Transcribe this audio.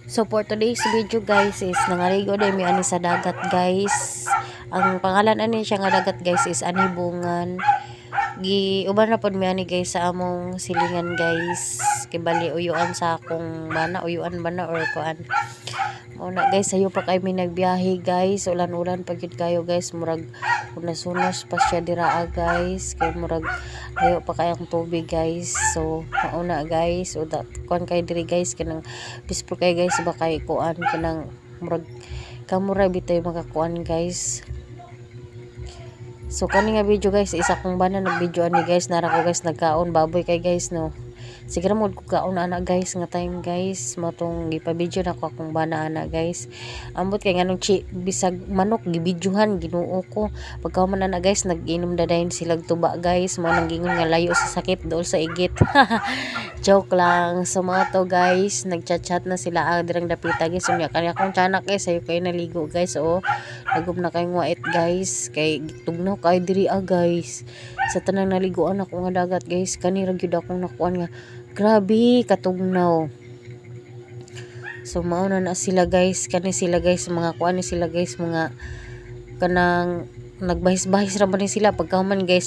So for today's video guys is nangaligo din mi ani sa dagat guys. Ang pangalan ani siya nga dagat guys is Anibungan. Gi uban na pod mi ani guys sa among silingan guys. Kibali uyuan sa akong bana, uyuan bana or kuan. Muna guys, sayo pa kay mi nagbiyahe guys. Ulan-ulan pa gyud kayo guys. Murag unas-unas pa siya diraa guys. Kay murag layo pa kay ang tubig guys. So mauna guys, uda kuan kay diri guys kanang bispor kay guys ba kay kuan kanang murag kamura bitaw makakuan guys. So kani nga video guys, isa kong bana nag-video ani guys, nara ko guys nagkaon baboy kay guys no. Sige ra mo ko kaon ana guys nga time guys, mo tong gipa-video na ko akong bana ana guys. Ambot kay nganong bisag manok gibidyohan Ginoo ko. Pagka man ana guys nag-inom dadayon silag tuba guys, mo nang gingon nga layo sa sakit dool sa igit. Joke lang. So mga to guys, nagchat-chat na sila dirang dapita guys. Unya kanya akong tiyanak guys, ayo kay naligo guys. Oo. Lagom na kay ngwait guys. Kay tugnaw kay diri guys. Sa tanang naliguan ako nga dagat guys, kanira gyud akong nakuan nga grabe katugnaw. So mauna na sila guys, kani sila guys, mga kuan ni sila guys, mga kanang nagbahis-bahis ra man ni sila pagkahuman guys.